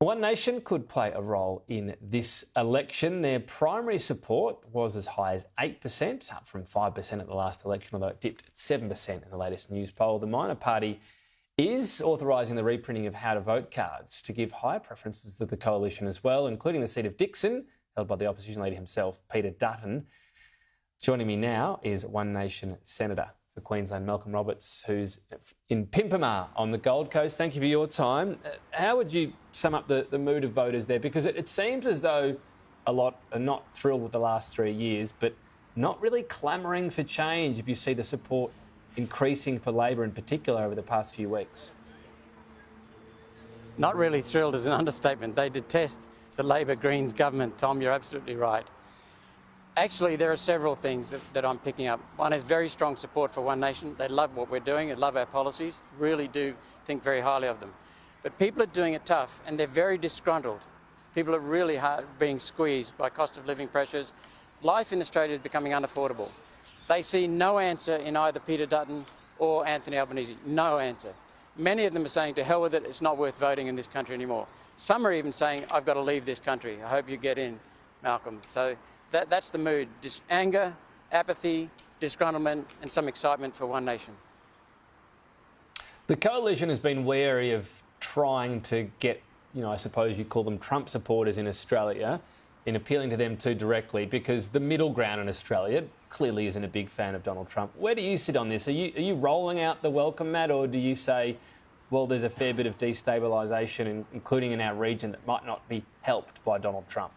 One Nation could play a role in this election. Their primary support was as high as 8%, up from 5% at the last election, although it dipped at 7% in the latest news poll. The minor party is authorising the reprinting of how-to-vote cards to give higher preferences to the coalition as well, including the seat of Dixon, held by the opposition leader himself, Peter Dutton. Joining me now is One Nation Senator for Queensland, Malcolm Roberts, who's in Pimpama on the Gold Coast. Thank you for your time. How would you sum up the mood of voters there? Because it seems as though a lot are not thrilled with the last 3 years, but not really clamouring for change if you see the support increasing for Labor in particular over the past few weeks. Not really thrilled is an understatement. They detest the Labor-Greens government, Tom, you're absolutely right. Actually, there are several things that I'm picking up. One is very strong support for One Nation. They love what we're doing, they love our policies, really do think very highly of them. But people are doing it tough and they're very disgruntled. People are really being squeezed by cost of living pressures. Life in Australia is becoming unaffordable. They see no answer in either Peter Dutton or Anthony Albanese, no answer. Many of them are saying, to hell with it, it's not worth voting in this country anymore. Some are even saying, I've got to leave this country. I hope you get in, Malcolm. So that's the mood. Anger, apathy, disgruntlement and some excitement for One Nation. The coalition has been wary of trying to get, I suppose you call them Trump supporters in Australia, in appealing to them too directly, because the middle ground in Australia clearly isn't a big fan of Donald Trump. Where do you sit on this? Are you rolling out the welcome mat, or do you say, well, there's a fair bit of destabilisation, including in our region, that might not be helped by Donald Trump?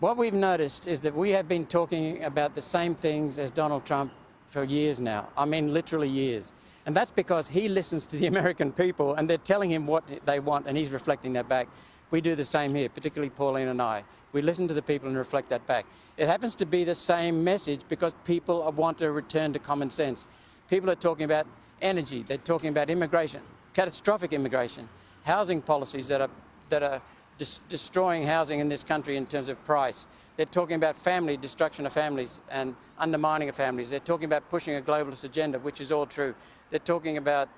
What we've noticed is that we have been talking about the same things as Donald Trump for years now. I mean, literally years. And that's because he listens to the American people and they're telling him what they want and he's reflecting that back. We do the same here, particularly Pauline and I. We listen to the people and reflect that back. It happens to be the same message because people want to return to common sense. People are talking about energy, they're talking about immigration, catastrophic immigration, housing policies that are destroying housing in this country in terms of price. They're talking about destruction of families and undermining of families. They're talking about pushing a globalist agenda, which is all true. They're talking about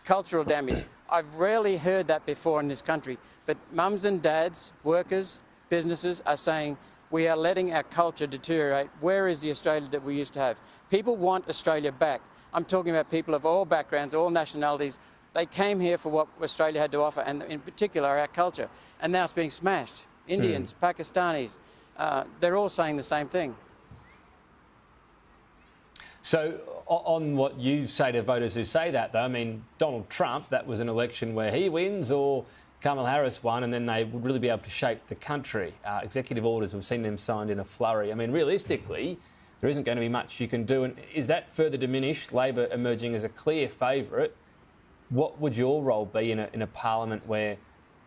cultural damage. I've rarely heard that before in this country, but mums and dads, workers, businesses are saying, we are letting our culture deteriorate. Where is the Australia that we used to have? People want Australia back. I'm talking about people of all backgrounds, all nationalities. They came here for what Australia had to offer, and in particular our culture. And now it's being smashed. Indians, Pakistanis, they're all saying the same thing. So on what you say to voters who say that, though, I mean, Donald Trump, that was an election where he wins or Kamala Harris won, and then they would really be able to shape the country. Executive orders, we've seen them signed in a flurry. I mean, realistically, there isn't going to be much you can do. And is that further diminished, Labor emerging as a clear favourite? What would your role be in a parliament where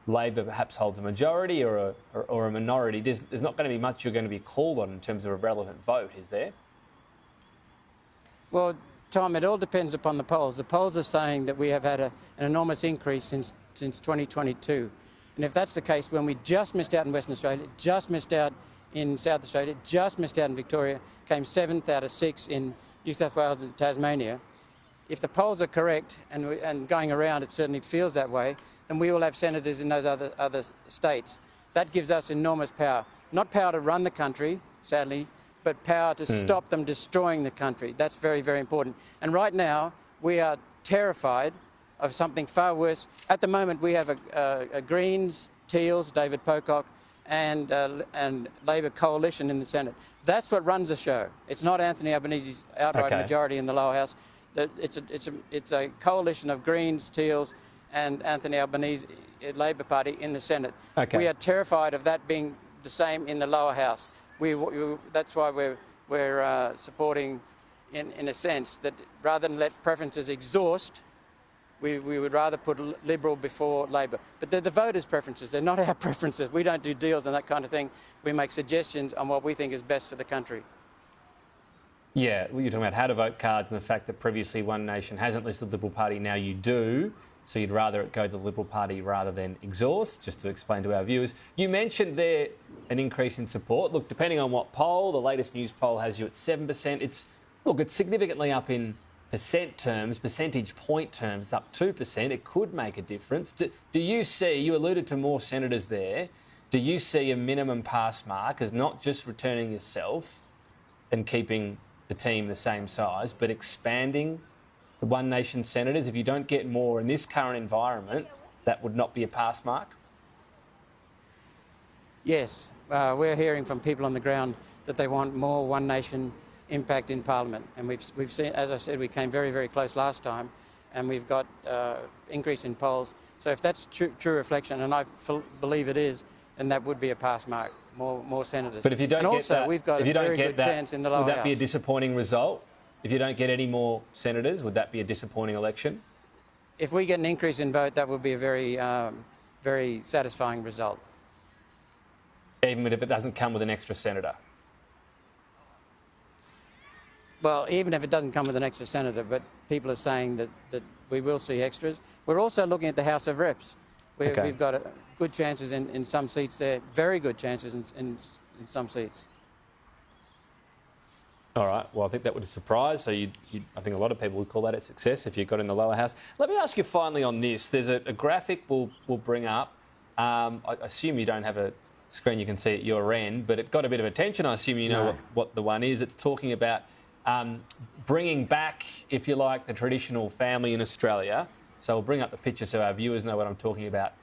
Labor perhaps holds a majority or a minority? There's not going to be much you're going to be called on in terms of a relevant vote, is there? Well, Tom, it all depends upon the polls. The polls are saying that we have had an enormous increase since 2022. And if that's the case, when we just missed out in Western Australia, just missed out in South Australia, just missed out in Victoria, came 7th out of 6 in New South Wales and Tasmania, if the polls are correct, and going around it certainly feels that way, then we will have senators in those other states. That gives us enormous power. Not power to run the country, sadly, but power to stop them destroying the country. That's very, very important. And right now, we are terrified of something far worse. At the moment, we have a Greens, Teals, David Pocock, and Labor coalition in the Senate. That's what runs the show. It's not Anthony Albanese's outright majority in the lower house. It's a coalition of Greens, Teals, and Anthony Albanese Labor Party in the Senate. We are terrified of that being the same in the lower house. That's why we're supporting, in a sense, that rather than let preferences exhaust, we would rather put Liberal before Labor. But they're the voters' preferences, they're not our preferences. We don't do deals and that kind of thing. We make suggestions on what we think is best for the country. Yeah, well, you're talking about how-to-vote cards and the fact that previously One Nation hasn't listed the Liberal Party, now you do. So you'd rather it go to the Liberal Party rather than exhaust, just to explain to our viewers. You mentioned there an increase in support. Look, depending on what poll, the latest news poll has you at 7%. It's significantly up in percentage point terms, it's up 2%. It could make a difference. Do you see, you alluded to more senators there, do you see a minimum pass mark as not just returning yourself and keeping the team the same size, but expanding the One Nation senators? If you don't get more in this current environment, that would not be a pass mark? Yes, we're hearing from people on the ground that they want more One Nation impact in Parliament. And we've seen, as I said, we came very, very close last time, and we've got increase in polls. So if that's true reflection, and I believe it is, then that would be a pass mark, more senators. But if you don't and get also, that, we've got if you a don't very get good that, chance in the lower would that be a house. disappointing result? If you don't get any more senators, would that be a disappointing election? If we get an increase in vote, that would be a very, very satisfying result. Even if it doesn't come with an extra senator? Well, even if it doesn't come with an extra senator, but people are saying that we will see extras. We're also looking at the House of Reps. We've got good chances in some seats there, very good chances in some seats. All right. Well, I think that would be a surprise. So I think a lot of people would call that a success if you got in the lower house. Let me ask you finally on this. There's a graphic we'll bring up. I assume you don't have a screen you can see at your end, but it got a bit of attention. I assume you know what the one is. It's talking about bringing back, if you like, the traditional family in Australia. So we'll bring up the picture so our viewers know what I'm talking about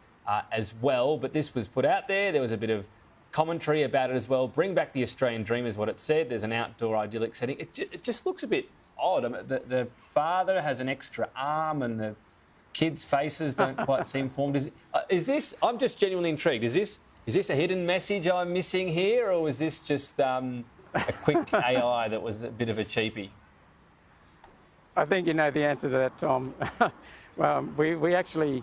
as well. But this was put out there. There was a bit of commentary about it as well. Bring back the Australian dream is what it said. There's an outdoor idyllic setting. It just looks a bit odd. I mean, the father has an extra arm and the kids' faces don't quite seem formed. Is this? I'm just genuinely intrigued. Is this a hidden message I'm missing here, or was this just a quick AI that was a bit of a cheapie? I think you know the answer to that, Tom. Well, we actually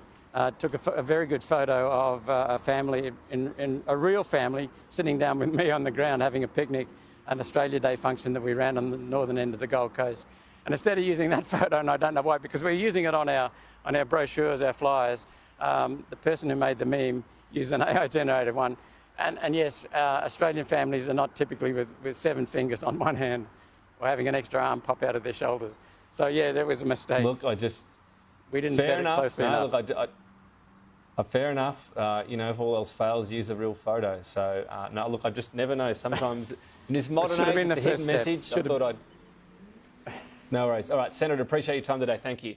took a very good photo of a family, in a real family, sitting down with me on the ground having a picnic, an Australia Day function that we ran on the northern end of the Gold Coast. And instead of using that photo, and I don't know why, because we're using it on our brochures, our flyers, the person who made the meme used an AI-generated one. And yes, Australian families are not typically with 7 fingers on one hand or having an extra arm pop out of their shoulders. So yeah, that was a mistake. Look, we didn't fair get enough. it closely enough. Look, fair enough. If all else fails, use a real photo. So no, look, I just never know. Sometimes in this modern age, it's a hidden message. I thought I'd. No worries. All right, Senator, appreciate your time today. Thank you.